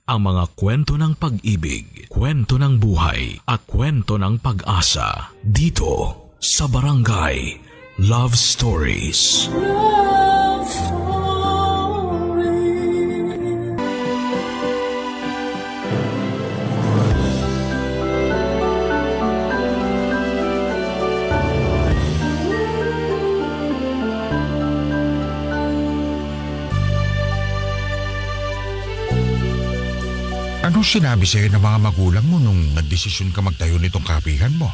ang mga kwento ng pag-ibig, kwento ng buhay at kwento ng pag-asa dito sa Barangay Love Stories. Love Story. Anong sinabi sa'yo ng mga magulang mo nung nagdesisyon ka magtayo nitong kapihan mo?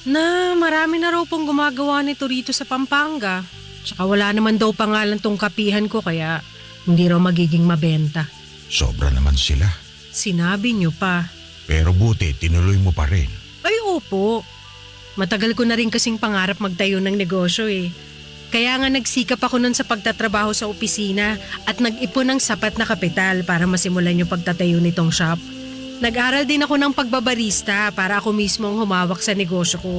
Na marami na raw pong gumagawa nito rito sa Pampanga. Tsaka wala naman daw pangalan tong kapihan ko kaya hindi raw magiging mabenta. Sobra naman sila. Sinabi niyo pa. Pero buti, tinuloy mo pa rin. Ay opo. Matagal ko na rin kasing pangarap magtayo ng negosyo eh. Kaya nga nagsikap ako nun sa pagtatrabaho sa opisina at nag-ipon ng sapat na kapital para masimulan yung pagtatayo nitong shop. Nag-aral din ako ng pagbabarista para ako mismo ang humawak sa negosyo ko.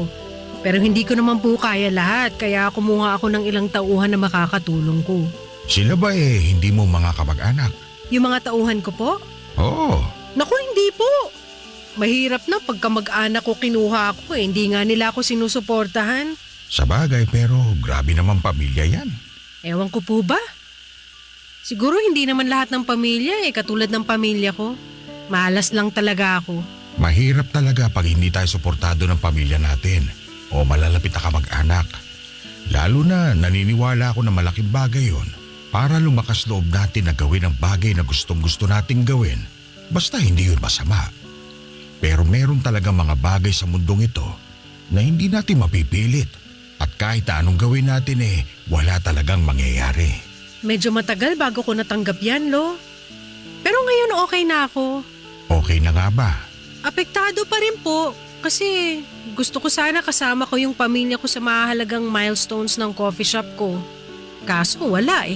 Pero hindi ko naman po kaya lahat kaya kumuha ako ng ilang tauhan na makakatulong ko. Sila ba hindi mo mga kamag-anak? Yung mga tauhan ko po? Oo. Naku, hindi po. Mahirap na pagka mag-anak ko kinuha ako hindi nga nila ako sinusuportahan. Sa bagay, pero grabe naman pamilya yan. Ewan ko po ba? Siguro hindi naman lahat ng pamilya katulad ng pamilya ko. Malas lang talaga ako. Mahirap talaga pag hindi tayo suportado ng pamilya natin o malalapit na kamag-anak. Lalo na naniniwala ako na malaking bagay yon para lumakas loob natin na gawin ang bagay na gustong-gusto nating gawin. Basta hindi yun masama. Pero meron talaga mga bagay sa mundong ito na hindi natin mapipilit. At kahit anong gawin natin wala talagang mangyayari. Medyo matagal bago ko natanggap yan, Lo. Pero ngayon okay na ako. Okay na nga ba? Apektado pa rin po kasi gusto ko sana kasama ko yung pamilya ko sa mahalagang milestones ng coffee shop ko. Kaso wala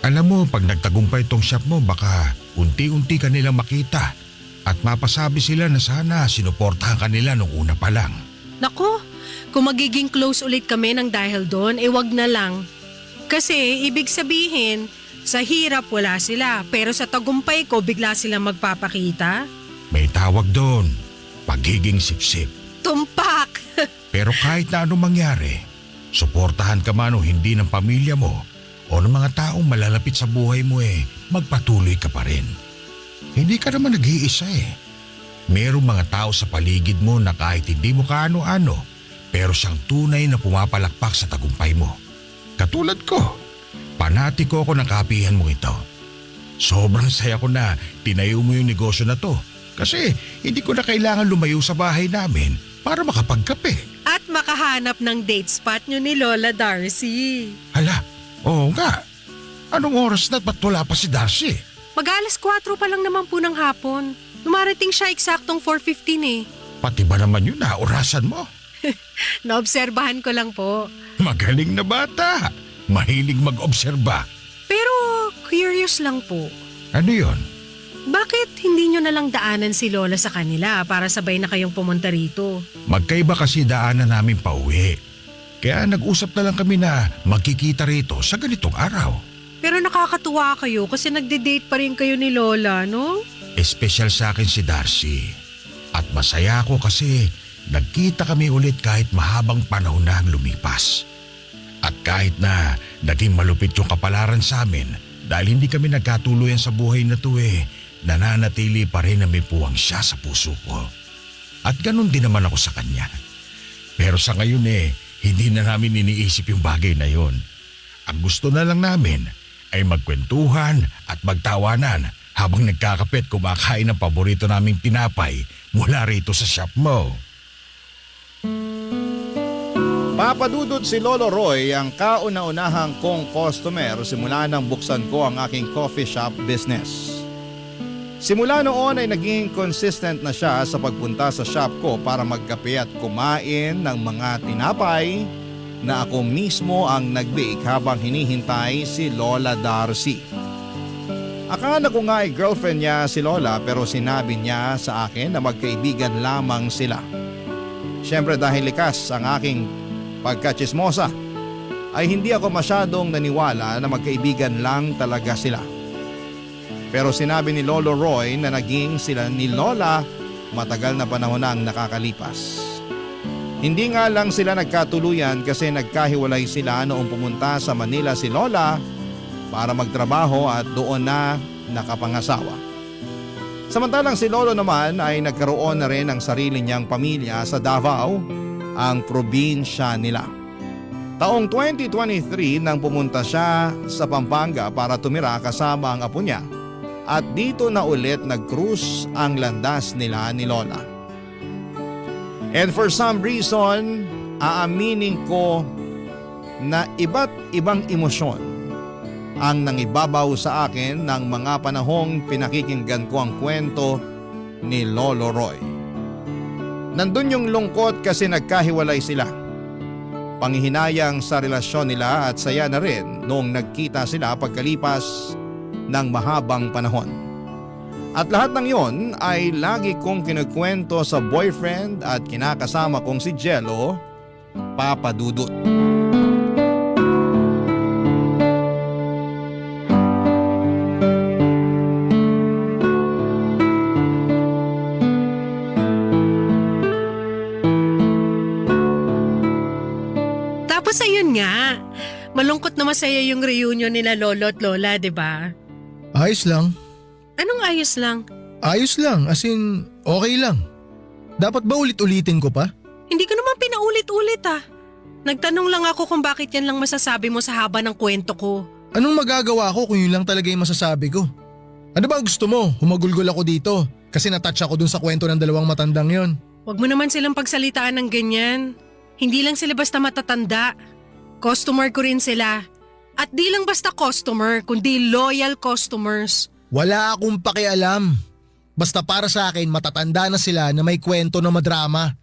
Alam mo, pag nagtagumpay itong shop mo, baka unti-unti ka nilang makita at mapasabi sila na sana sinuportahan ka nila nung una pa lang. Nako, kung magiging close ulit kami ng dahil doon, wag na lang. Kasi ibig sabihin, sa hirap wala sila pero sa tagumpay ko bigla silang magpapakita. May tawag doon, pagiging sipsip. Tumpak! Pero kahit na anong mangyari, suportahan ka man o hindi ng pamilya mo o ng mga taong malalapit sa buhay mo magpatuloy ka pa rin. Hindi ka naman nag-iisa Merong mga tao sa paligid mo na kahit hindi mo kaano-ano, pero siyang tunay na pumapalakpak sa tagumpay mo. Katulad ko, panatiko ako ng kapihan mo ito. Sobrang saya ko na tinayo mo yung negosyo na to kasi hindi ko na kailangan lumayo sa bahay namin para makapagkape. At makahanap ng date spot nyo ni Lola Darcy. Hala, oo nga. Anong oras na ba't wala pa si Darcy? Mag-alas 4 pa lang naman po ng hapon. Dumarating siya eksaktong 4:15 Pati ba naman yun na orasan mo? Naobserbahan ko lang po. Magaling na bata. Mahilig mag-obserba. Pero curious lang po. Ano yun? Bakit hindi nyo nalang daanan si Lola sa kanila para sabay na kayong pumunta rito? Magkaiba kasi daanan namin pauwi. Kaya nag-usap na lang kami na magkikita rito sa ganitong araw. Pero nakakatuwa kayo kasi nagde-date pa rin kayo ni Lola, no? Espesyal sa akin si Darcy. At masaya ako kasi nagkita kami ulit kahit mahabang panahon na ang lumipas. At kahit na naging malupit yung kapalaran sa amin dahil hindi kami nagkatuluyan sa buhay na to nananatili pa rin na may puwang siya sa puso ko. At ganun din naman ako sa kanya. Pero sa ngayon hindi na namin iniisip yung bagay na yon. Ang gusto na lang namin ay magkwentuhan at magtawanan habang nagkakapit kumakain ng paborito naming tinapay mula rito sa shop mo. Papadudod si Lolo Roy ang kauna-unahang kong customer simula nang buksan ko ang aking coffee shop business. Simula noon ay naging consistent na siya sa pagpunta sa shop ko para magkape at kumain ng mga tinapay na ako mismo ang nag-bake habang hinihintay si Lola Darcy. Akala ko nga ay girlfriend niya si Lola pero sinabi niya sa akin na magkaibigan lamang sila. Siyempre dahil likas ang aking pagkatsismosa ay hindi ako masyadong naniwala na magkaibigan lang talaga sila. Pero sinabi ni Lolo Roy na naging sila ni Lola matagal na panahon na ang nakakalipas. Hindi nga lang sila nagkatuluyan kasi nagkahiwalay sila noong pumunta sa Manila si Lola para magtrabaho at doon na nakapangasawa. Samantalang si Lolo naman ay nagkaroon na rin ng sarili niyang pamilya sa Davao, ang probinsya nila. Taong 2023 nang pumunta siya sa Pampanga para tumira kasama ang apo niya at dito na ulit nag-cruise ang landas nila ni Lola. And for some reason, aaminin ko na iba't ibang emosyon ang nangibabaw sa akin ng mga panahong pinakikinggan ko ang kwento ni Lolo Roy. Nandun yung lungkot kasi nagkahiwalay sila. Panghihinayang sa relasyon nila at saya na rin noong nagkita sila pagkalipas ng mahabang panahon. At lahat ng yon ay lagi kong kinukwento sa boyfriend at kinakasama kong si Jello, Papa Dudut. Tapos ayun nga, malungkot na masaya yung reunion nila Lolo at Lola, di ba? Ayos lang. Anong ayos lang? Ayos lang, as in okay lang. Dapat ba ulit-ulitin ko pa? Hindi ko naman pinaulit-ulit ah. Nagtanong lang ako kung bakit yan lang masasabi mo sa haba ng kwento ko. Anong magagawa ko kung yun lang talaga yung masasabi ko? Ano ba gusto mo? Humagulgol ako dito kasi natouch ako dun sa kwento ng dalawang matandang yon. Huwag mo naman silang pagsalitaan ng ganyan. Hindi lang sila basta matatanda. Customer ko rin sila. At di lang basta customer, kundi loyal customers. Wala akong pakialam. Basta para sa akin matatanda na sila na may kwento na madrama.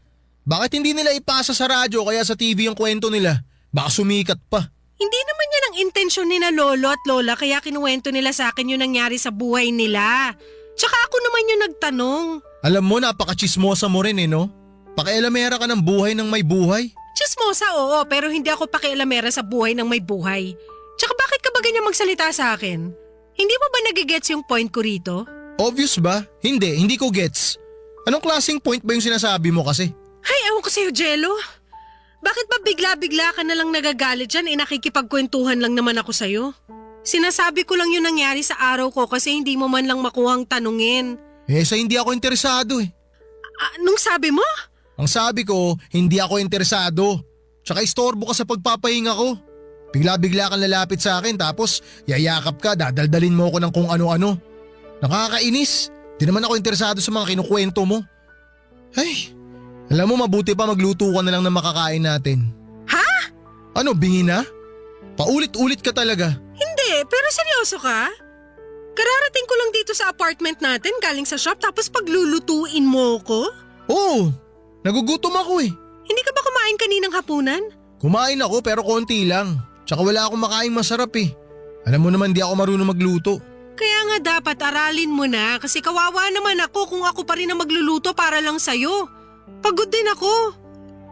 Bakit hindi nila ipasa sa radyo kaya sa TV yung kwento nila? Baka sumikat pa. Hindi naman yan ang intensyon ni na Lolo at Lola kaya kinuwento nila sa akin yung nangyari sa buhay nila. Tsaka ako naman yung nagtanong. Alam mo, napaka-chismosa mo rin no? Pakialamera ka ng buhay ng may buhay. Chismosa oo, pero hindi ako pakialamera sa buhay ng may buhay. Tsaka bakit ka ba ganyan magsalita sa akin? Hindi mo ba nagigets yung point ko rito? Obvious ba? Hindi ko gets. Anong klaseng point ba yung sinasabi mo kasi? Ay, ewan ko sa'yo, Jello. Bakit ba bigla-bigla ka na lang nagagalit dyan nakikipagkwentuhan lang naman ako sa'yo? Sinasabi ko lang yung nangyari sa araw ko kasi hindi mo man lang makuhang tanungin. Sa hindi ako interesado eh. Nung sabi mo? Ang sabi ko, hindi ako interesado. Tsaka istorbo ka sa pagpapahinga ko. Bigla-bigla kang lalapit sa akin tapos yayakap ka, dadaldalin mo ako ng kung ano-ano. Nakakainis. Di naman ako interesado sa mga kinukwento mo. Ay, alam mo mabuti pa magluto ka na lang ng makakain natin. Ha? Ano, bingi na? Paulit-ulit ka talaga. Hindi, pero seryoso ka? Kararating ko lang dito sa apartment natin galing sa shop tapos paglulutuin mo ko? Oo, nagugutom ako eh. Hindi ka ba kumain kaninang hapunan? Kumain ako pero konti lang. Tsaka wala akong makain masarap eh. Alam mo naman di ako marunong magluto. Kaya nga dapat aralin mo na kasi kawawa naman ako kung ako pa rin ang magluluto para lang sa'yo. Pagod din ako.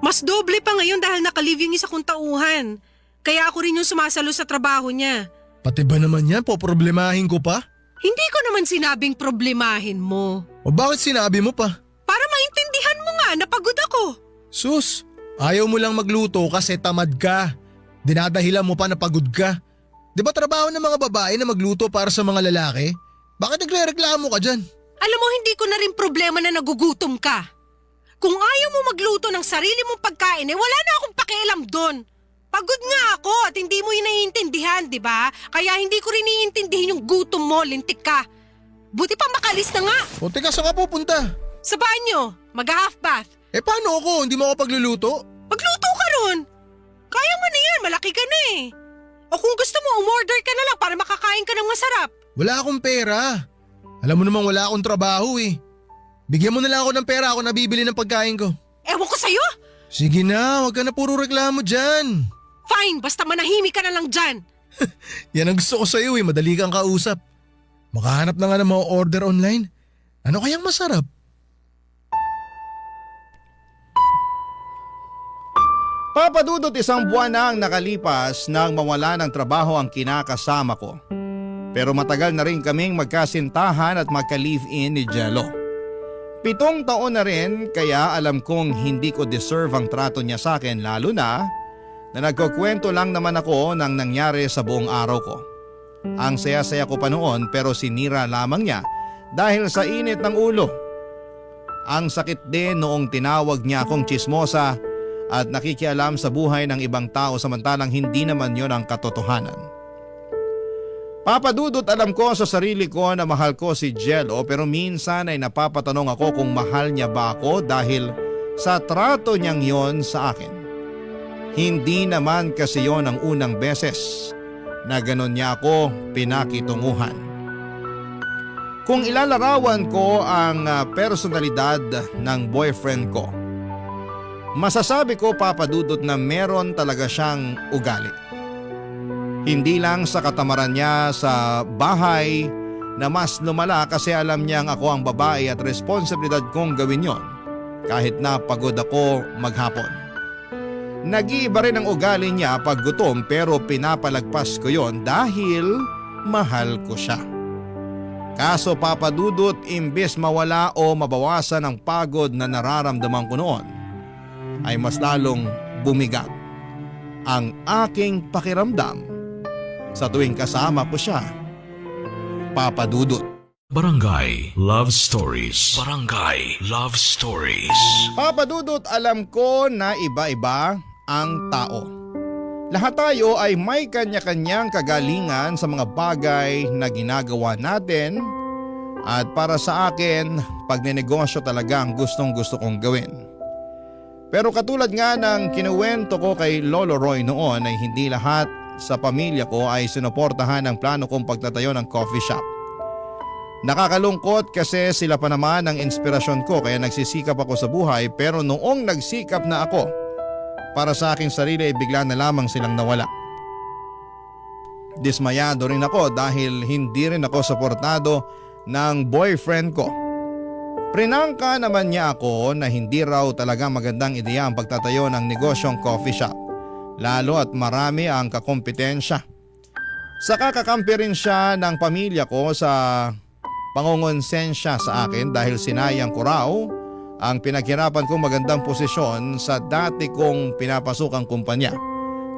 Mas doble pa ngayon dahil nakalive yung isa kong tauhan. Kaya ako rin yung sumasalo sa trabaho niya. Pati ba naman yan, poproblemahin ko pa? Hindi ko naman sinabing problemahin mo. O bakit sinabi mo pa? Para maintindihan mo nga na pagod ako. Sus, ayaw mo lang magluto kasi tamad ka. Dinadahilan mo pa na pagod ka. Di ba trabaho ng mga babae na magluto para sa mga lalaki? Bakit nagre-reklamo ka dyan? Alam mo, hindi ko na rin problema na nagugutom ka. Kung ayaw mo magluto ng sarili mong pagkain, wala na akong pakialam doon. Pagod nga ako at hindi mo yun naiintindihan, di ba? Kaya hindi ko rin naiintindihin yung gutom mo, lintik ka. Buti pa makalis na nga. O teka, saan ka pupunta? Sa banyo, mag-half bath. Paano ako? Hindi mo ako pagluluto? Magluto ka ron. Kaya mo na yan, malaki ka na eh. O kung gusto mo, umorder ka na lang para makakain ka ng masarap. Wala akong pera. Alam mo namang wala akong trabaho eh. Bigyan mo na lang ako ng pera, ako nabibili ng pagkain ko. Ewan ko sa'yo. Sige na, huwag ka na puro reklamo dyan. Fine, basta manahimik ka na lang dyan. Yan ang gusto ko sa'yo eh, madali kang kausap. Makahanap na nga ng mga order online. Ano kayang masarap? Papadudot isang buwan na ang nakalipas nang mawala ng trabaho ang kinakasama ko. Pero matagal na rin kaming magkasintahan at magka-live-in ni Jello. 7 taon na rin kaya alam kong hindi ko deserve ang trato niya sa akin lalo na nagkukwento lang naman ako ng nangyari sa buong araw ko. Ang saya-saya ko pa noon pero sinira lamang niya dahil sa init ng ulo. Ang sakit din noong tinawag niya akong tsismosa at nakikialam sa buhay ng ibang tao samantalang hindi naman yon ang katotohanan. Papa Dudut, alam ko sa sarili ko na mahal ko si Jello pero minsan ay napapatanong ako kung mahal niya ba ako dahil sa trato niyang yon sa akin. Hindi naman kasi yon ang unang beses na ganon niya ako pinakitunguhan. Kung ilalarawan ko ang personalidad ng boyfriend ko, masasabi ko Papa Dudut na meron talaga siyang ugali. Hindi lang sa katamaran niya sa bahay na mas lumala kasi alam niyang ako ang babae at responsibilidad kong gawin yon kahit na pagod ako maghapon. Nag-iiba rin ang ugali niya pag gutom pero pinapalagpas ko yon dahil mahal ko siya. Kaso Papa Dudut, imbes mawala o mabawasan ang pagod na nararamdaman ko noon, ay mas lalong bumigat ang aking pakiramdam sa tuwing kasama ko siya, Papa Dudut. Barangay Love Stories. Barangay Love Stories. Papa Dudut, alam ko na iba-iba ang tao. Lahat tayo ay may kanya-kanyang kagalingan sa mga bagay na ginagawa natin at para sa akin, pagnenegosyo talaga ang gustong-gusto kong gawin. Pero katulad nga ng kinuwento ko kay Lolo Roy noon ay hindi lahat sa pamilya ko ay sinuportahan ang plano kong pagtatayo ng coffee shop. Nakakalungkot kasi sila pa naman ang inspirasyon ko kaya nagsisikap ako sa buhay pero noong nagsikap na ako para sa aking sarili ay bigla na lamang silang nawala. Dismayado rin ako dahil hindi rin ako suportado ng boyfriend ko. Prinangka naman niya ako na hindi raw talaga magandang ideya ang pagtatayo ng negosyong coffee shop. Lalo at marami ang kakompetensya. Saka kakampi rin siya ng pamilya ko sa pangongonsensya sa akin dahil sinayang ko raw ang pinaghirapan kong magandang posisyon sa dati kong pinapasukang kumpanya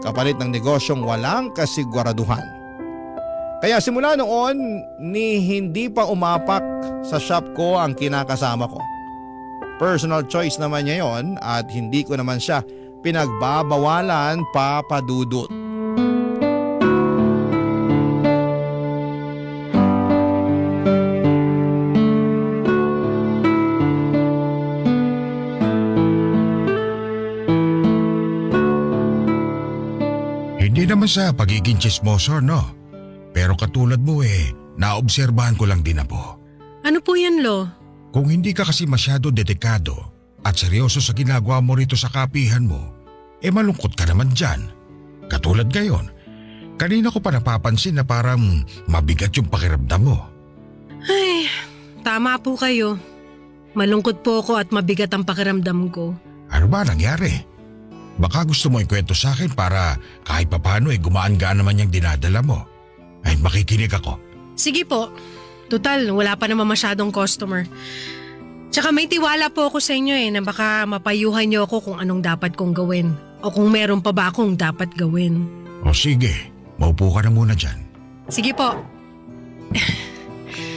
kapalit ng negosyong walang kasiguraduhan. Kaya simula noon ni hindi pa umapak sa shop ko ang kinakasama ko. Personal choice naman niya yon at hindi ko naman siya pinagbabawalan, Papa Dudut. Hindi naman sa pagiging chismoso, no? Pero katulad mo naobserbahan ko lang din ako. Ano po yan, Lo? Kung hindi ka kasi masyado dedikado at seryoso sa ginagawa mo rito sa kapihan mo, malungkot ka naman dyan. Katulad ngayon, kanina ko pa napapansin na parang mabigat yung pakiramdam mo. Ay, tama po kayo. Malungkot po ako at mabigat ang pakiramdam ko. Ano ba nangyari? Baka gusto mo ikwento sa akin para kahit papano gumaan-gaan naman yung dinadala mo. Ay, makikinig ako. Sige po. Total, wala pa naman masyadong customer. Tsaka may tiwala po ako sa inyo na baka mapayuhan niyo ako kung anong dapat kong gawin. O kung meron pa ba akong dapat gawin. O sige, maupo ka na muna dyan. Sige po.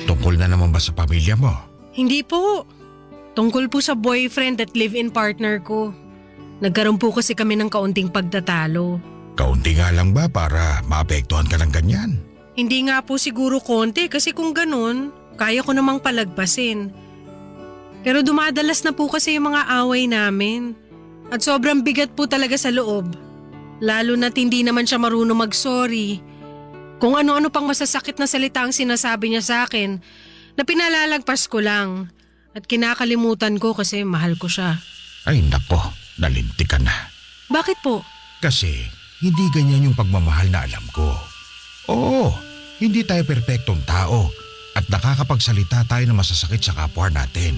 Tungkol na naman ba sa pamilya mo? Hindi po. Tungkol po sa boyfriend at live-in partner ko. Nagkaroon po kasi kami ng kaunting pagtatalo. Kaunti nga lang ba para maapektuhan ka ng ganyan? Hindi nga po siguro konti kasi kung ganun, kaya ko namang palagpasin. Pero dumadalas na po kasi yung mga away namin. At sobrang bigat po talaga sa loob. Lalo na't hindi naman siya marunong mag-sorry. Kung ano-ano pang masasakit na salita ang sinasabi niya sa akin na pinalalagpas ko lang. At kinakalimutan ko kasi mahal ko siya. Ay nako, nalinti ka na. Bakit po? Kasi hindi ganyan yung pagmamahal na alam ko. Oo, hindi tayo perpektong tao at nakakapagsalita tayo na masasakit sa kapwa natin.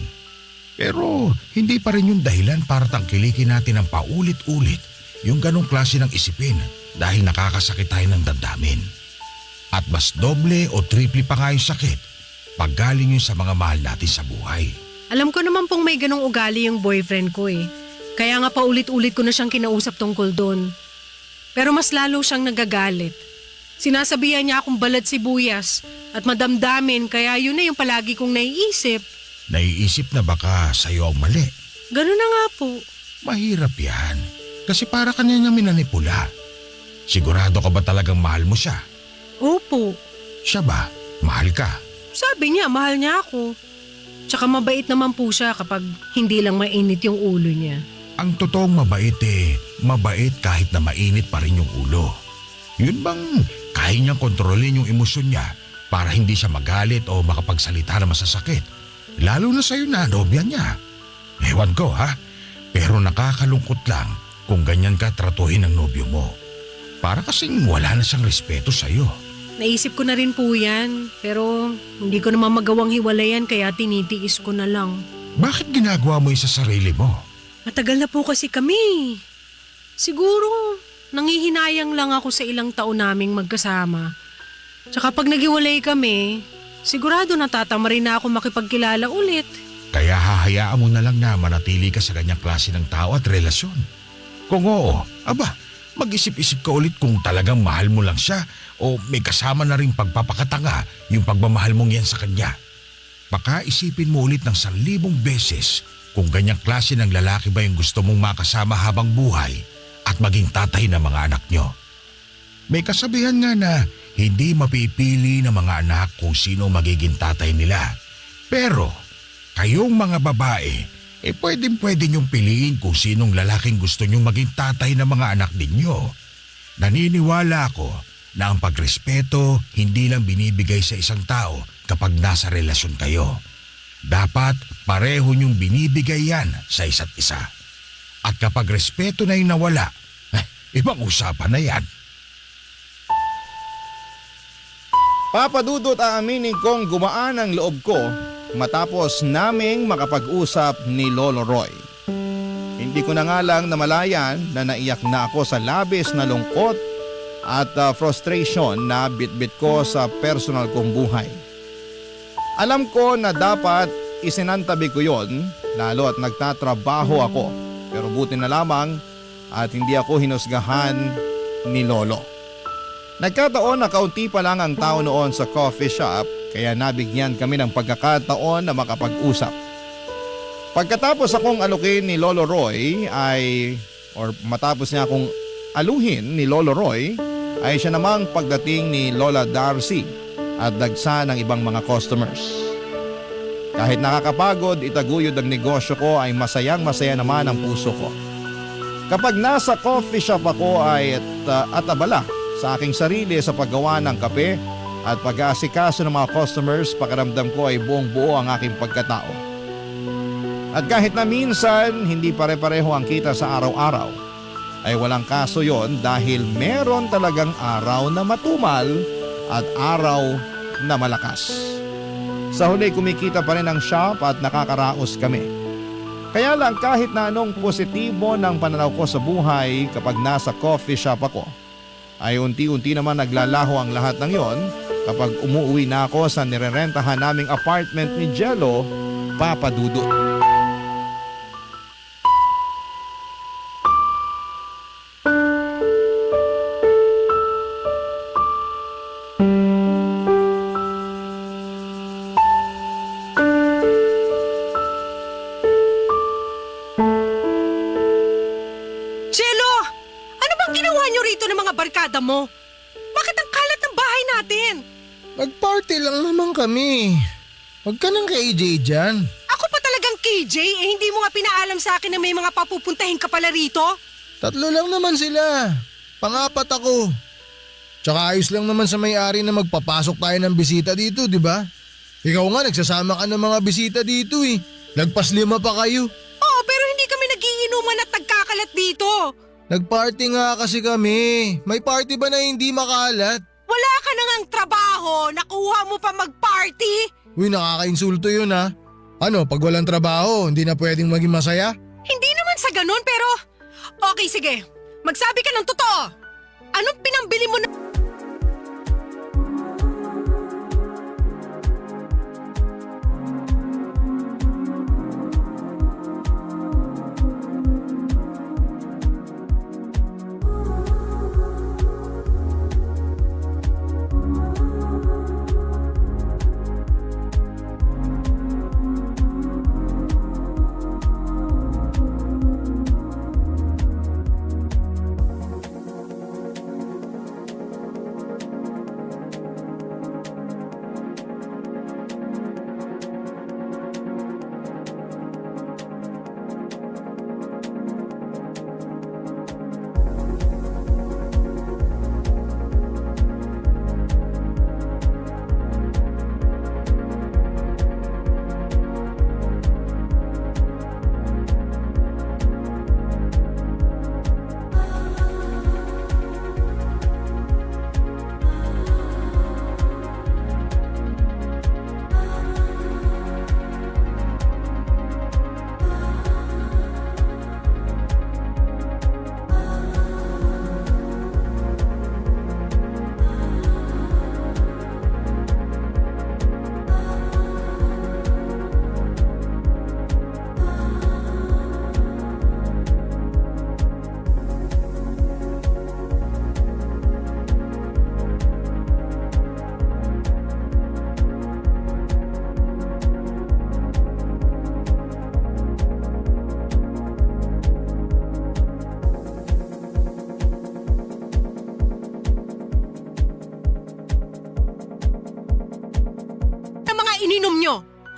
Pero hindi pa rin yung dahilan para tangkilikin natin ng paulit-ulit yung ganong klase ng isipin dahil nakakasakit tayo ng damdamin. At mas doble o triple pa nga yung sakit pag galing yun sa mga mahal natin sa buhay. Alam ko naman pong may ganong ugali yung boyfriend ko eh. Kaya nga paulit-ulit ko na siyang kinausap tungkol doon. Pero mas lalo siyang nagagalit. Sinasabihan niya akong balad sibuyas at madamdamin kaya yun na yung palagi kong naiisip. Naiisip na baka sa'yo ang mali. Ganun na nga po. Mahirap yan. Kasi para ka niya minanipula. Sigurado ka ba talagang mahal mo siya? Opo. Siya ba? Mahal ka? Sabi niya, mahal niya ako. Tsaka mabait naman po siya kapag hindi lang mainit yung ulo niya. Ang totoong mabait mabait kahit na mainit pa rin yung ulo. Yun bang kaya niyang kontrolin yung emosyon niya para hindi siya magalit o makapagsalita na masasakit? Lalo na sa'yo na nobya niya. Ewan ko ha, pero nakakalungkot lang kung ganyan ka tratuhin ng nobyo mo. Para kasing wala na siyang respeto sa'yo. Naisip ko na rin po yan, pero hindi ko naman magawang hiwalayan kaya tinitiis ko na lang. Bakit ginagawa mo yung sa sarili mo? Matagal na po kasi kami. Siguro, nangihinayang lang ako sa ilang taon naming magkasama. Tsaka pag naghiwalay kami, sigurado natatama rin na ako makipagkilala ulit. Kaya hahayaan mo na lang na manatili ka sa ganyang klase ng tao at relasyon. Kung oo, aba, mag-isip-isip ka ulit kung talagang mahal mo lang siya o may kasama na rin pagpapakatanga yung pagmamahal mong yan sa kanya. Baka isipin mo ulit ng 1,000 beses kung ganyang klase ng lalaki ba yung gusto mong makasama habang buhay at maging tatay ng mga anak nyo. May kasabihan nga na hindi mapipili ng mga anak kung sino magiging tatay nila. Pero kayong mga babae, pwede niyong piliin kung sinong lalaking gusto niyong maging tatay ng mga anak ninyo. Naniniwala ako na ang pagrespeto hindi lang binibigay sa isang tao kapag nasa relasyon kayo. Dapat pareho niyong binibigay yan sa isa't isa. At kapag respeto na yung nawala, ibang usapan na yan. Papadudot aaminin kong gumaan ang loob ko matapos naming makapag-usap ni Lolo Roy. Hindi ko na nga lang namalayan na naiyak na ako sa labis na lungkot at frustration na bitbit ko sa personal kong buhay. Alam ko na dapat isinantabi ko yon, lalo at nagtatrabaho ako, pero buti na lamang at hindi ako hinusgahan ni Lolo. Nagkataon na kaunti pa lang ang tao noon sa coffee shop kaya nabigyan kami ng pagkakataon na makapag-usap. Pagkatapos akong alukin ni Lolo Roy matapos niya akong aluhin ni Lolo Roy ay siya namang pagdating ni Lola Darcy at dagsa ng ibang mga customers. Kahit nakakapagod itaguyod ang negosyo ko ay masayang-masaya naman ang puso ko. Kapag nasa coffee shop ako ay at abala sa aking sarili sa paggawa ng kape at pag-aasikaso ng mga customers, pakiramdam ko ay buong-buo ang aking pagkatao. At kahit na minsan hindi pare-pareho ang kita sa araw-araw, ay walang kaso yon dahil meron talagang araw na matumal at araw na malakas. Sa huli kumikita pa rin ang shop at nakakaraos kami. Kaya lang kahit na anong positibo ng pananaw ko sa buhay kapag nasa coffee shop ako, ay unti-unti naman naglalaho ang lahat ng yon kapag umuwi na ako sa nirerentahan naming apartment ni Jello, Papa Dudut. Jello! Ano bang ginawa niyo rito ng mga barkada mo? Bakit ang kalat ng bahay natin? Nag-party lang naman kami. Huwag ka nang KJ dyan. Ako pa talagang KJ, hindi mo nga pinaalam sa akin na may mga papupuntahin ka pala rito? 3 lang naman sila. Pang-4 ako. Tsaka ayos lang naman sa may-ari na magpapasok tayo ng bisita dito, di ba? Ikaw nga nagsasama ka ng mga bisita dito eh. Lagpas 5 pa kayo. Oo, pero hindi kami nagiinuman at nagkakalat dito. Nag-party nga kasi kami. May party ba na hindi makalat? Wala ka na ngang trabaho, nakuha mo pa mag-party? Uy, nakaka-insulto yun ha. Ano, pag walang trabaho, hindi na pwedeng maging masaya? Hindi naman sa ganun, pero... Okay, sige. Magsabi ka ng totoo. Anong pinambili mo na...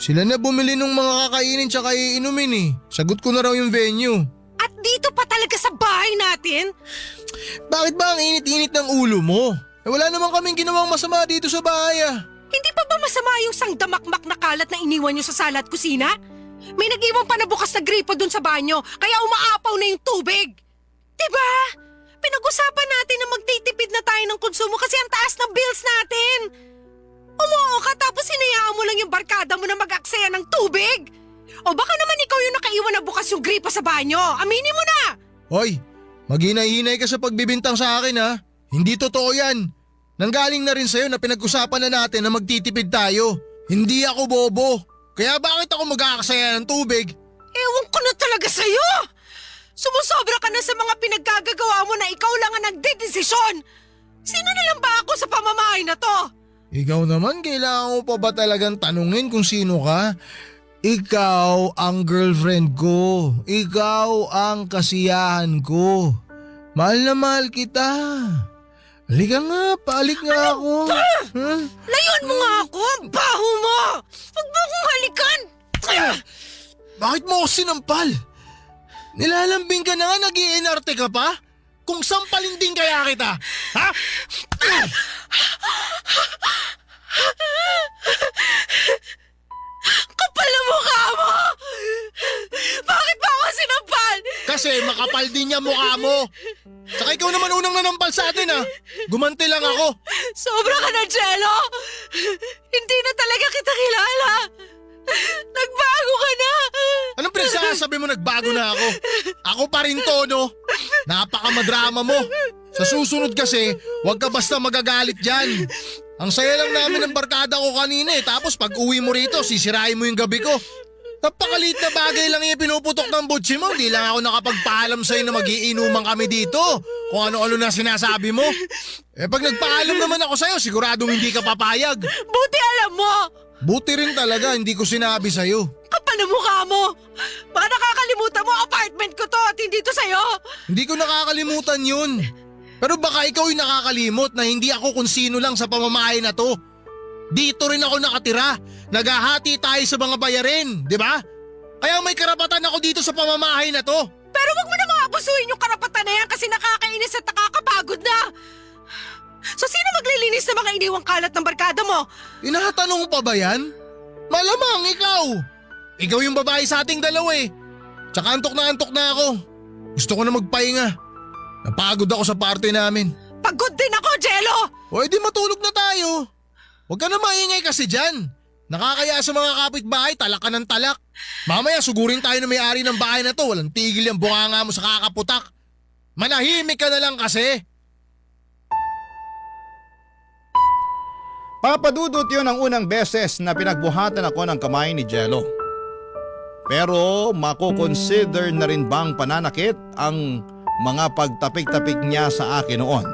Sila na bumili ng mga kakainin tsaka iinumin eh. Sagot ko na raw yung venue. At dito pa talaga sa bahay natin? Bakit ba ang init-init ng ulo mo? Wala naman kaming ginawang masama dito sa bahay ah. Hindi pa ba masama yung sangdamakmak na kalat na iniwan nyo sa sala at kusina? May nag-iwan pa na bukas na gripo dun sa banyo, kaya umaapaw na yung tubig. Diba? Pinag-usapan natin na magtitipid na tayo ng konsumo kasi ang taas ng bills natin. Umuo ka tapos hinayaan mo lang yung barkada mo na mag-aksaya ng tubig. O baka naman ikaw yung nakaiwan na bukas yung gripo sa banyo. Aminin mo na! Hoy, maghinay-hinay ka sa pagbibintang sa akin ha. Hindi totoo yan. Nanggaling na rin sa'yo na pinag-usapan na natin na magtitipid tayo. Hindi ako bobo. Kaya bakit ako mag-aaksaya ng tubig? Ewan ko na talaga sa'yo! Sumusobra ka na sa mga pinaggagawa mo na ikaw lang ang nagdedesisyon! Sino na lang ba ako sa pamamahay na to? Ikaw naman, kailangan mo pa ba talagang tanungin kung sino ka? Ikaw ang girlfriend ko. Ikaw ang kasiyahan ko. Mahal na mahal kita. Halika nga, paalik nga ako. Huh? Layuan mo nga ako! Ang baho mo! Huwag mo akong halikan! Bakit mo ako sinampal? Nilalambing ka na nga, nag-iinarte ka pa? Kung sampalin din kaya kita, ha? Kapal na mukha mo! Bakit ba ako sinampal? Kasi makapal din niya mukha mo. Saka ikaw naman unang nanampal sa atin ha. Gumanti lang ako. Sobra ka na, Jello! Hindi na talaga kita kilala! Nagbago ka na! Anong pinagsasabi mo nagbago na ako? Ako pa rin to, no? Napakamadrama mo. Sa susunod kasi, huwag ka basta magagalit dyan. Ang saya lang namin ng barkada ko kanina eh. Tapos pag uwi mo rito, sisirain mo yung gabi ko. Napakaliit na bagay lang yung pinuputok ng butsi mo. Hindi lang ako nakapagpaalam sa'yo na magiinuman kami dito. Kung ano-ano na sinasabi mo. Eh pag nagpaalam naman ako sa'yo, siguradong hindi ka papayag. Buti alam mo! Buti rin talaga, hindi ko sinabi sa'yo. Kapal na mukha mo! Baka nakakalimutan mo, apartment ko to at hindi to sa'yo! Hindi ko nakakalimutan yun. Pero baka ikaw yung nakakalimot na hindi ako kung sino lang sa pamamahay na to. Dito rin ako nakatira. Naghahati tayo sa mga bayarin, di ba? Kaya may karapatan ako dito sa pamamahay na to. Pero wag mo namang abusuin yung karapatan na yan kasi nakakainis at nakakapagod na! So sino maglilinis ng mga iniwang kalat ng barkada mo? Tinatanong pa ba yan? Malamang ikaw. Ikaw yung babae sa ating dalawa eh. Tsaka antok na ako. Gusto ko na magpahinga. Napagod ako sa party namin. Pagod din ako, Jello! O edi matulog na tayo. Huwag ka na maingay kasi dyan. Nakakaya sa mga kapitbahay, talak ka ng talak. Mamaya sugurin tayo na may-ari ng bahay na to. Walang tigil yung bunganga mo sa kakaputak. Manahimik ka na lang kasi. Papadudot yun ang unang beses na pinagbuhatan ako ng kamay ni Jello. Pero mako-consider na rin bang pananakit ang mga pagtapik-tapik niya sa akin noon?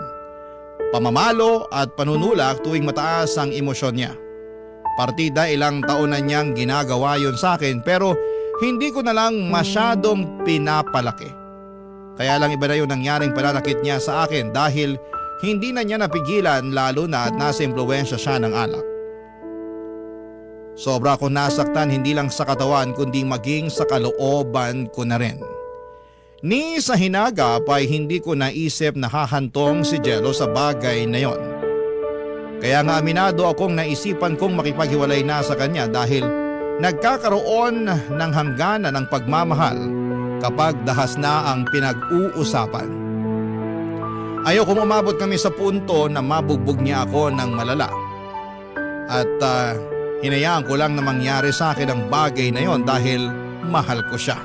Pamamalo at panunulak tuwing mataas ang emosyon niya. Partida ilang taon na niyang ginagawa yun sa akin pero hindi ko na lang masyadong pinapalaki. Kaya lang iba na yung nangyaring pananakit niya sa akin dahil hindi na niya napigilan lalo na at nasa impluwensya siya ng alak. Sobra akong nasaktan hindi lang sa katawan kundi maging sa kalooban ko na rin. Ni sa hinagap ay hindi ko naisip na hahantong si Jello sa bagay na yon. Kaya nga aminado akong naisipan kong makipaghiwalay na sa kanya dahil nagkakaroon ng hangganan ng pagmamahal kapag dahas na ang pinag-uusapan. Ayokong umabot kami sa punto na mabugbog niya ako ng malala. At hinayaan ko lang na mangyari sa akin ang bagay na yon dahil mahal ko siya.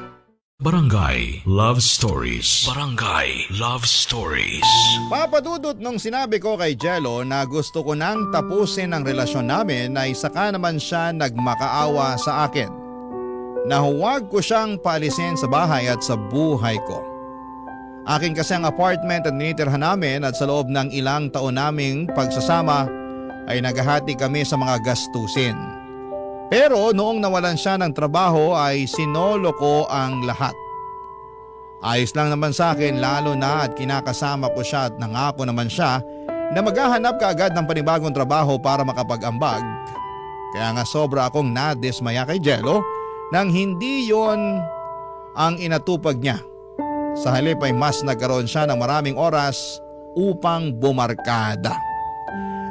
Barangay Love Stories. Barangay Love Stories. Papadudot nung sinabi ko kay Jello na gusto ko nang tapusin ang relasyon namin ay saka naman siya nagmakaawa sa akin. Na huwag ko siyang paalisin sa bahay at sa buhay ko. Akin kasi ang apartment at tinitirhan namin at sa loob ng ilang taon naming pagsasama ay naghahati kami sa mga gastusin. Pero noong nawalan siya ng trabaho ay sinolo ko ang lahat. Ayos lang naman sa akin lalo na at kinakasama ko siya at nangako naman siya na maghahanap kaagad ng panibagong trabaho para makapag-ambag. Kaya nga sobra akong nadismaya kay Jello nang hindi yon ang inatupag niya. Sa halip ay mas nagkaroon siya ng maraming oras upang bumarkada.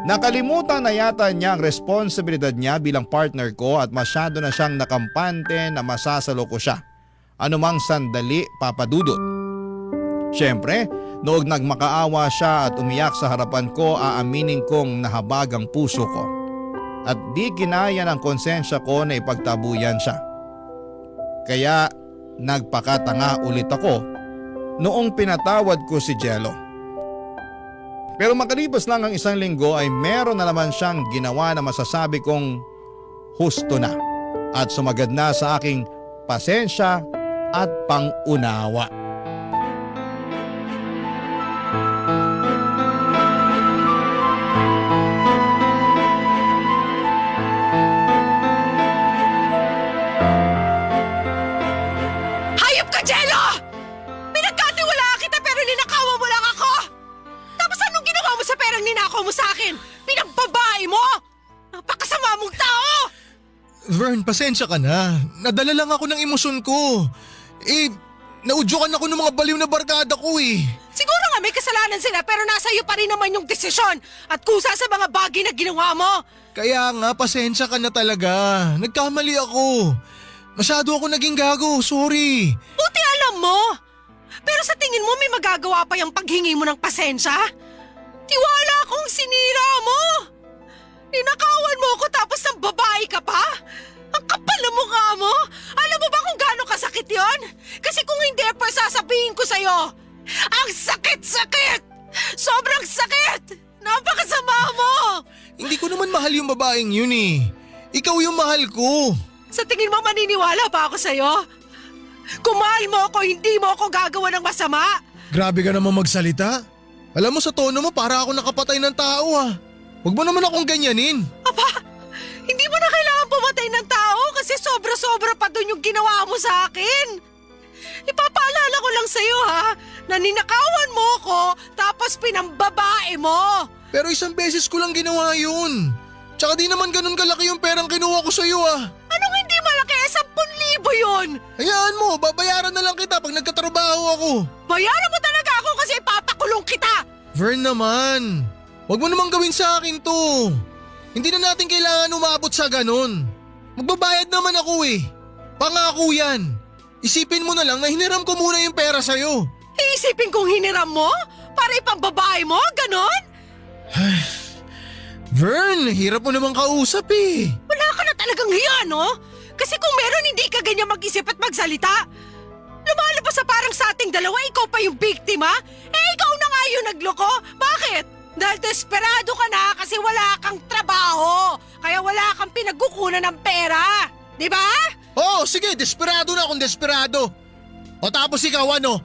Nakalimutan na yata niya ang responsibilidad niya bilang partner ko at masyado na siyang nakampante na masasalo ko siya. Anumang sandali, Papa Dudut. Siyempre, noong nagmakaawa siya at umiyak sa harapan ko, aaminin kong nahabag ang puso ko. At di kinaya ng konsensya ko na ipagtabuyan siya. Kaya nagpakatanga ulit ako noong pinatawad ko si Jello. Pero makalipas lang ang isang linggo ay meron na naman siyang ginawa na masasabi kong husto na at sumagad na sa aking pasensya at pangunawa. Hayop ka, Jello! Pinagkatiwalaan kita pero ninakawan mo lang ako! Tapos anong ginawa mo sa perang ninakaw mo sa akin? Pinagbabae mo? Napakasama mong tao! Vern, pasensya ka na. Nadala lang ako ng emosyon ko. Naudyukan ako ng mga baliw na barkada ko eh. Siguro nga may kasalanan sila pero nasa iyo pa rin naman yung desisyon at kusa sa mga bagay na ginawa mo. Kaya nga, pasensya ka na talaga. Nagkamali ako. Masyado ako naging gago, sorry. Buti alam mo. Pero sa tingin mo may magagawa pa yung paghingi mo ng pasensya? Tiwala akong sinira mo. Ninakawan mo ako tapos ng babae ka pa? Ang kapal na mukha mo. Alam mo ba kung gaano kasakit yon? Kasi kung hindi pa sasabihin ko sa'yo, ang sakit-sakit! Sobrang sakit! Napakasama mo! Hindi ko naman mahal yung babaeng yun eh. Ikaw yung mahal ko. Sa tingin mo maniniwala pa ako sa'yo? Kung mahal mo ako, hindi mo ako gagawa ng masama. Grabe ka naman magsalita. Alam mo sa tono mo para ako nakapatay ng tao ah. Huwag mo naman akong ganyanin. Aba, hindi mo na kailangan pumatay ng tao kasi sobra-sobra pa dun yung ginawa mo sa akin. Ipapaalala ko lang sa'yo ha, na ninakawan mo ko tapos pinambabae mo. Pero isang beses ko lang ginawa yun. Tsaka di naman ganun kalaki yung perang kinuha ko sa'yo ah. Anong hindi malaki? 10,000 yun. Hayaan mo, babayaran na lang kita pag nagkatrabaho ako. Bayaran mo talaga ako kasi ipapakulong kita. Vern naman, huwag mo namang gawin sa akin to. Hindi na natin kailangan umabot sa ganun. Magbabayad naman ako eh. Pangako yan. Isipin mo na lang na hiniram ko muna yung pera sa'yo. Iisipin kong hiniram mo? Para ipambabae mo? Ganon? Vern, hirap mo namang kausap eh. Wala ka na talagang hiya, no? Kasi kung meron hindi ka ganyan mag-isip at magsalita. Lumalabas sa parang sa ating dalawa, ikaw pa yung biktima? Eh ikaw na nga yung nagloko. Bakit? Dahil desperado ka na kasi wala kang trabaho. Kaya wala kang pinagkukunan ng pera. Di ba? Oo, sige, desperado na akong desperado. O tapos ikaw ano?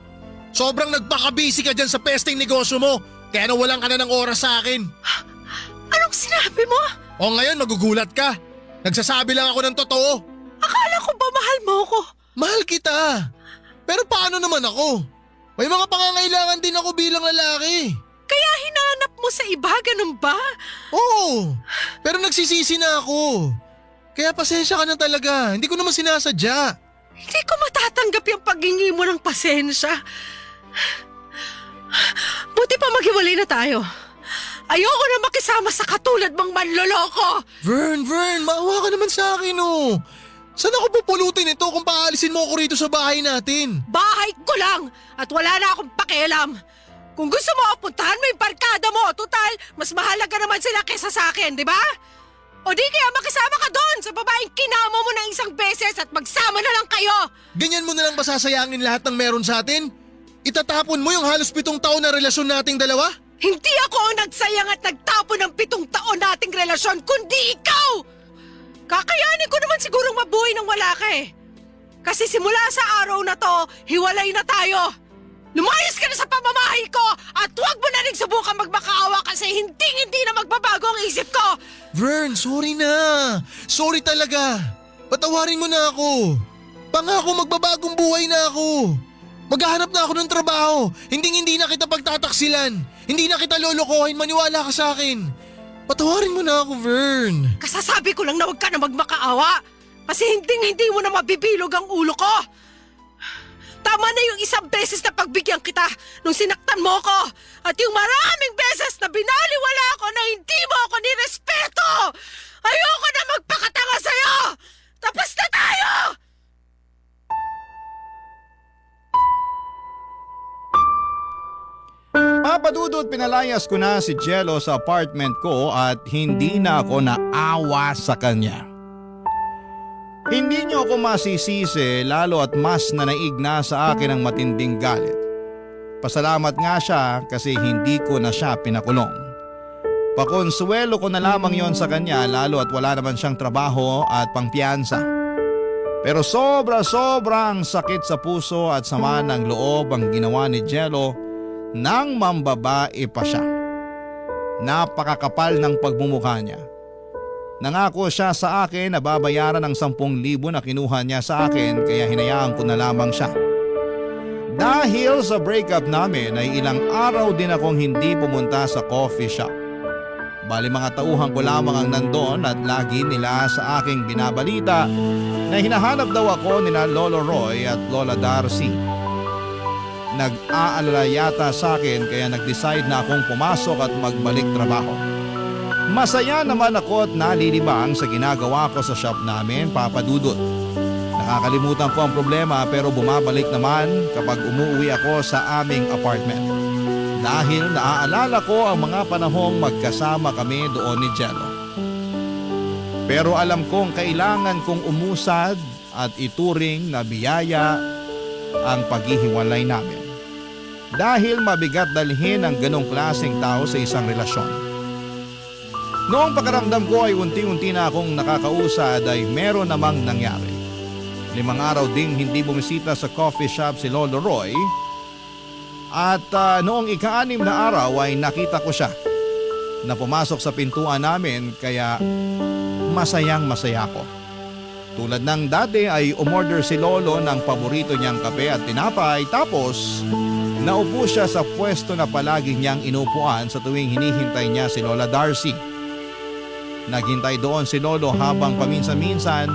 Sobrang nagpaka-busy ka dyan sa pesting negosyo mo. Kaya nawalan ka na ng oras sa akin. Anong sinabi mo? O ngayon magugulat ka. Nagsasabi lang ako ng totoo. Akala ko ba mahal mo ko? Mahal kita. Pero paano naman ako? May mga pangangailangan din ako bilang lalaki. Kaya hinanap mo sa iba, ganun ba? Oo, pero nagsisisi na ako. Kaya pasensya ka na talaga, hindi ko naman sinasadya. Hindi ko matatanggap yung paghingi mo ng pasensya. Buti pa maghiwalay na tayo. Ayoko na makisama sa katulad mong manloloko. Vern, maawa ka naman sa akin oh. Saan ako pupulutin ito kung paalisin mo ako rito sa bahay natin? Bahay ko lang at wala na akong pakialam. Kung gusto mo, puntahan mo yung barkada mo. Total, mas mahalaga naman sila kaysa sa akin, di ba? O di kaya makisama ka doon sa babaeng kinama mo ng isang beses at magsama na lang kayo. Ganyan mo na lang pasasayangin lahat ng meron sa atin? Itatapon mo yung halos 7 taon na relasyon nating dalawa? Hindi ako ang nagsayang at nagtapon ng 7 taon nating relasyon, kundi ikaw! Kakayanin ko naman sigurong mabuhay ng wala ka eh. Kasi simula sa araw na to, hiwalay na tayo. Lumayas ka na sa pamamahay ko at huwag mo na rin subukan magmakaawa kasi hindi na magbabago ang isip ko. Vern, sorry na. Sorry talaga. Patawarin mo na ako. Pangako magbabagong buhay na ako. Maghahanap na ako ng trabaho. Hindi na kita pagtataksilan. Hindi na kita lolokohin, maniwala ka sa akin. Patawarin mo na ako, Vern. Kasasabi ko lang na huwag ka na magmakaawa. Kasi hindi mo na mabibilog ang ulo ko. Tama na yung isang beses na pagbigyan kita nung sinaktan mo ko. At yung maraming beses na binaliwala ako na hindi mo ako nirespeto. Ayoko na magpakatanga sa'yo. Tapos na tayo! Papadudot pinalayas ko na si Jello sa apartment ko at hindi na ako naawa sa kanya. Hindi niyo ako masisisi lalo at mas nanaig na sa akin ang matinding galit. Pasalamat nga siya kasi hindi ko na siya pinakulong. Pakonsuelo ko na lamang yon sa kanya lalo at wala naman siyang trabaho at pangpiyansa. Pero sobrang sakit sa puso at sama ng loob ang ginawa ni Jello nang mambabae pa siya. Napakakapal ng pagmumukha niya. Nangako siya sa akin na babayaran ng 10,000 na kinuha niya sa akin kaya hinayaan ko na lamang siya. Dahil sa breakup namin ay ilang araw din akong hindi pumunta sa coffee shop. Bali mga tauhan ko lamang ang nandoon at lagi nila sa aking binabalita na hinahanap daw ako nina Lolo Roy at Lola Darcy. Nag-aalala yata sa akin kaya nag-decide na akong pumasok at magbalik trabaho. Masaya naman ako at nalilibang sa ginagawa ko sa shop namin, Papa Dudut. Nakakalimutan ko ang problema pero bumabalik naman kapag umuwi ako sa aming apartment. Dahil naaalala ko ang mga panahong magkasama kami doon ni Jello. Pero alam kong kailangan kong umusad at ituring na biyaya ang paghihiwalay namin. Dahil mabigat dalhin ang ganong klaseng tao sa isang relasyon. Noong pakaramdam ko ay unti-unti na akong nakakausad ay meron namang nangyari. 5 araw ding hindi bumisita sa coffee shop si Lolo Roy at noong ika-6 na araw ay nakita ko siya na pumasok sa pintuan namin kaya masayang masaya ko. Tulad ng dati ay umorder si Lolo ng paborito niyang kape at tinapay tapos naupo siya sa pwesto na palagi niyang inupuan sa tuwing hinihintay niya si Lola Darcy. Naghintay doon si Lolo habang paminsan-minsan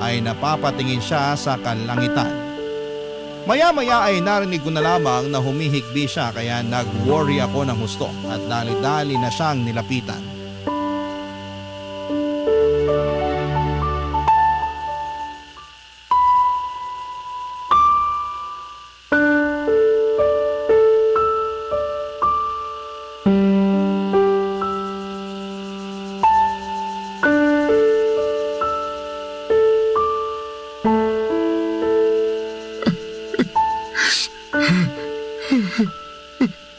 ay napapatingin siya sa kalangitan. Maya-maya ay narinig ko na lamang na humihikbi siya kaya nag-worry ako ng husto at dali-dali na siyang nilapitan.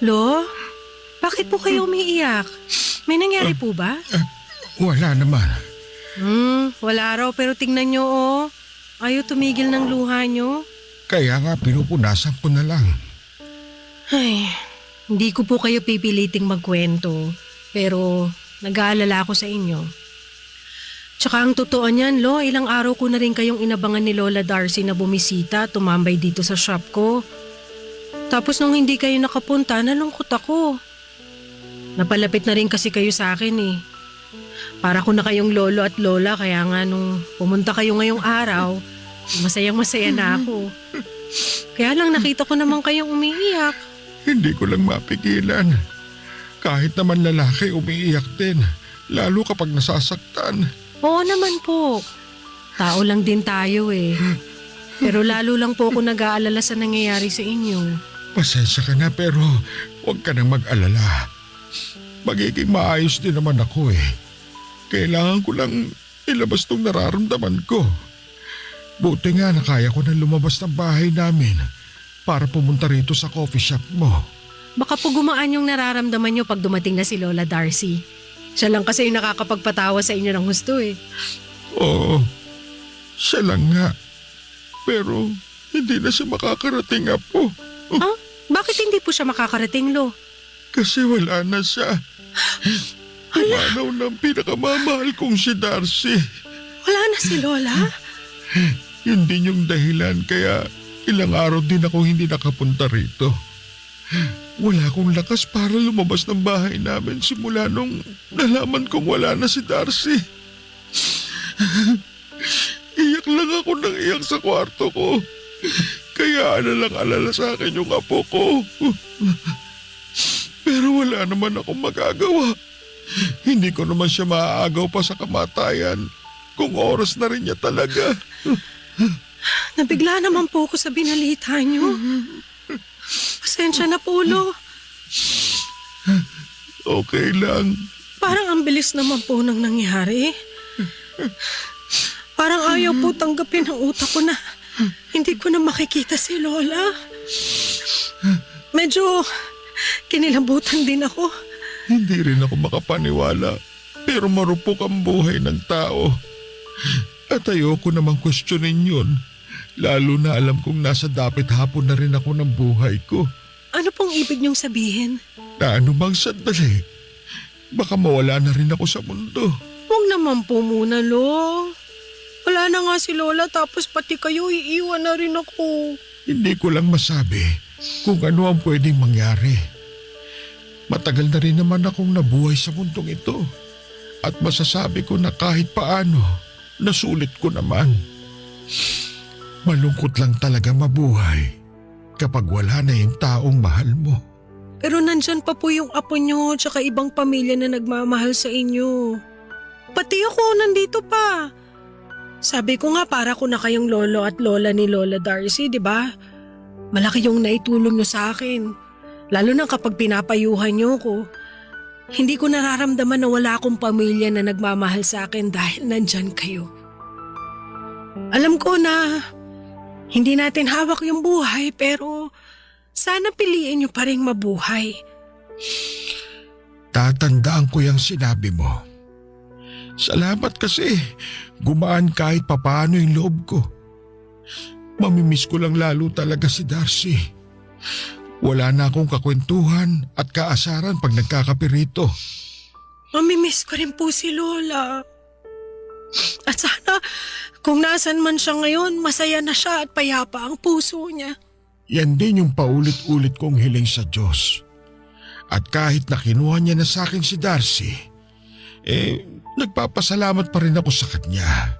Lo, bakit po kayo umiiyak? May nangyari po ba? Wala naman. Wala raw pero tingnan nyo oh. Ayaw tumigil ng luha nyo. Kaya nga pinupunasan ko na lang. Ay, hindi ko po kayo pipiliting magkwento. Pero nag-aalala ako sa inyo. Tsaka ang totoo niyan, Lo, ilang araw ko na rin kayong inabangan ni Lola Darcy na bumisita, tumambay dito sa shop ko. Tapos nung hindi kayo nakapunta, nalungkot ako. Napalapit na rin kasi kayo sa akin eh. Para ko na kayong lolo at lola kaya nga nung pumunta kayo ngayong araw, masayang-masaya na ako. Kaya lang nakita ko naman kayong umiiyak. Hindi ko lang mapigilan. Kahit naman lalaki umiiyak din, lalo kapag nasasaktan. Oo naman po. Tao lang din tayo eh. Pero lalo lang po ako nag-aalala sa nangyayari sa inyo. Pasensya ka na pero huwag ka nang mag-alala. Magiging maayos din naman ako eh. Kailangan ko lang ilabas tong nararamdaman ko. Buti nga na kaya ko na lumabas ng bahay namin para pumunta rito sa coffee shop mo. Baka po gumaan yung nararamdaman nyo pag dumating na si Lola Darcy. Siya lang kasi yung nakakapagpatawa sa inyo ng gusto eh. Oo, siya lang nga. Pero hindi na siya makakarating po. Ah? Bakit hindi po siya makakarating, Lo? Kasi wala na siya. Umanaw ng pinakamamahal kong si Darcy. Wala na si Lola? Yun din yung dahilan kaya ilang araw din ako hindi nakapunta rito. Wala akong lakas para lumabas ng bahay namin simula nung nalaman kong wala na si Darcy. Iyak lang ako ng iyak sa kwarto ko. Kaya alala sa akin yung apo ko. Pero wala naman akong magagawa. Hindi ko naman siya maaagaw pa sa kamatayan kung oras na rin niya talaga. Nabigla naman po ako sa binalita niyo. Pasensya na po, Lo. Okay lang. Parang ang bilis naman po nang nangyari. Parang ayaw po tanggapin ang utak ko na hindi ko na makikita si Lola. Medyo kinilabutan din ako. Hindi rin ako makapaniwala. Pero marupok ang buhay ng tao. At ayoko namang questionin yun. Lalo na alam kong nasa dapit hapon na rin ako ng buhay ko. Ano pong ibig niyong sabihin? Na anumang sandali, baka mawala na rin ako sa mundo. Huwag naman po muna, Lo. Wala na nga si Lola tapos pati kayo iiwan na rin ako. Hindi ko lang masabi kung ano ang pwedeng mangyari. Matagal na rin naman akong nabuhay sa mundong ito. At masasabi ko na kahit paano, nasulit ko naman. Malungkot lang talaga mabuhay kapag wala na yung taong mahal mo. Pero nandyan pa po yung apo niyo tsaka ibang pamilya na nagmamahal sa inyo. Pati ako nandito pa. Sabi ko nga para ko na kayong lolo at lola ni Lola Darcy, di ba? Malaki yung naitulong niyo sa akin. Lalo na kapag pinapayuhan niyo ko. Hindi ko nararamdaman na wala akong pamilya na nagmamahal sa akin dahil nandyan kayo. Alam ko na hindi natin hawak yung buhay pero sana piliin niyo pa rin mabuhay. Tatandaan ko yung sinabi mo. Salamat kasi gumaan kahit papaano yung loob ko. Mamimiss ko lang lalo talaga si Darcy. Wala na akong kakwentuhan at kaasaran pag nagkakapirito. Mamimiss ko rin po si Lola. At sana kung nasan man siya ngayon, masaya na siya at payapa ang puso niya. Yan din yung paulit-ulit kong hiling sa Diyos. At kahit na kinuha niya na sa akin si Darcy, nagpapasalamat pa rin ako sa kanya.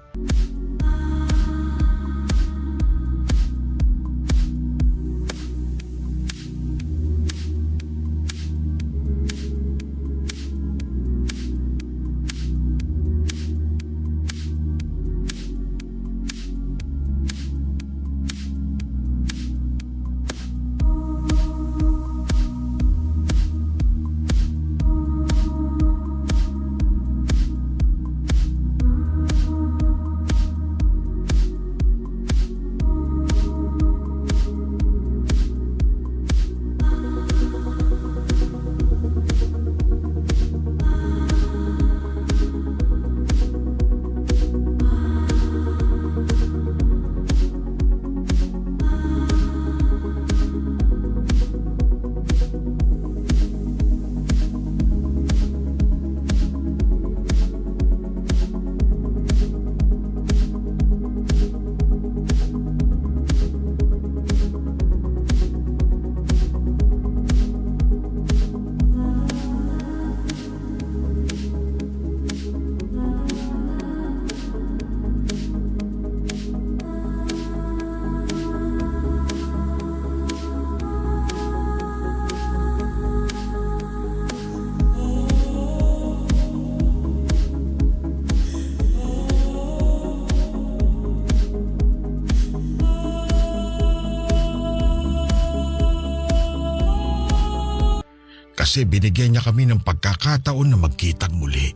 Kasi binigyan niya kami ng pagkakataon na magkitang muli.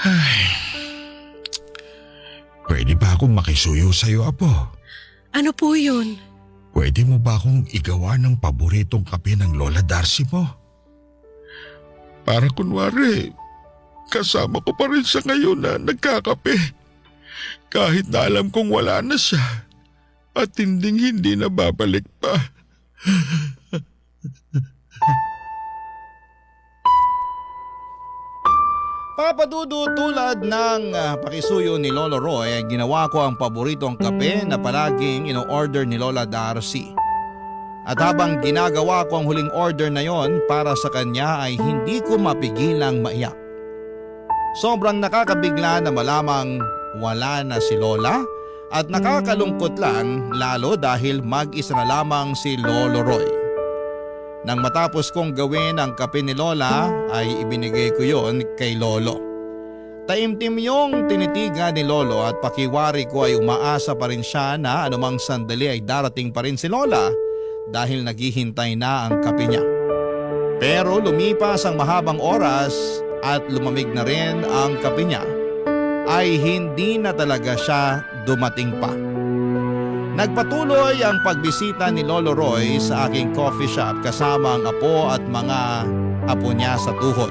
Ay, pwede ba akong makisuyo sa'yo, Apo? Ano po yun? Pwede mo ba akong igawa ng paboritong kape ng Lola Darcy mo? Para kunwari, kasama ko pa rin sa ngayon na nagkakape. Kahit na alam kong wala na siya at hindi na babalik pa. Papadudo, tulad ng pakisuyo ni Lolo Roy, ginawa ko ang paboritong kape na palaging ino-order ni Lola Darcy. At habang ginagawa ko ang huling order na yon para sa kanya ay hindi ko mapigilang maiyak. Sobrang nakakabigla na malamang wala na si Lola at nakakalungkot lang lalo dahil mag-isa na lamang si Lolo Roy. Nang matapos kong gawin ang kape ni Lola ay ibinigay ko yon kay Lolo. Taimtim yung tinitigan ni Lolo at pakiwari ko ay umaasa pa rin siya na anumang sandali ay darating pa rin si Lola dahil naghihintay na ang kape niya. Pero lumipas ang mahabang oras at lumamig na rin ang kape niya ay hindi na talaga siya dumating pa. Nagpatuloy ang pagbisita ni Lolo Roy sa aking coffee shop kasama ang apo at mga apo niya sa tuhod.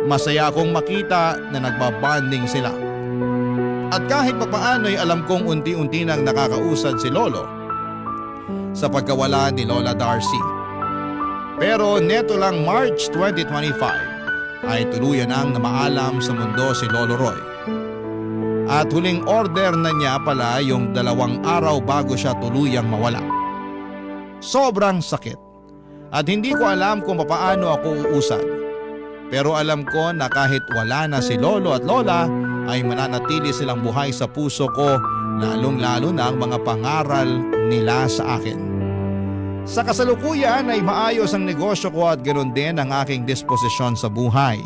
Masaya akong makita na nagbabanding sila. At kahit papaano'y alam kong unti-unti nang nakakausad si Lolo sa pagkawala ni Lola Darcy. Pero neto lang March 2025 ay tuluyan nang namaalam sa mundo si Lolo Roy. At huling order na niya pala yung 2 araw bago siya tuluyang mawala. Sobrang sakit at hindi ko alam kung paano ako uusad. Pero alam ko na kahit wala na si Lolo at Lola ay mananatili silang buhay sa puso ko, lalong-lalo na ang mga pangaral nila sa akin. Sa kasalukuyan ay maayos ang negosyo ko at ganoon din ang aking disposisyon sa buhay.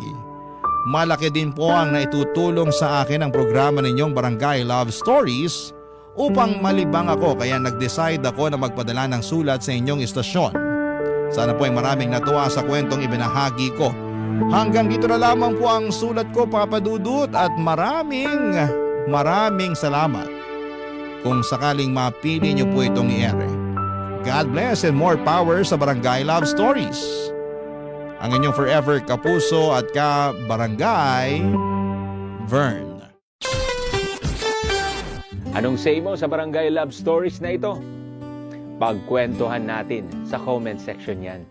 Malaki din po ang naitutulong sa akin ang programa ninyong Barangay Love Stories upang malibang ako kaya nag-decide ako na magpadala ng sulat sa inyong istasyon. Sana po ay maraming natuwa sa kwentong ibinahagi ko. Hanggang dito na lamang po ang sulat ko, Papa Dudut, at maraming salamat kung sakaling mapili niyo po itong i-ere. God bless and more power sa Barangay Love Stories. Ang inyong forever kapuso at ka-barangay, Vern. Anong say mo sa Barangay Love Stories na ito? Pagkwentuhan natin sa comment section yan.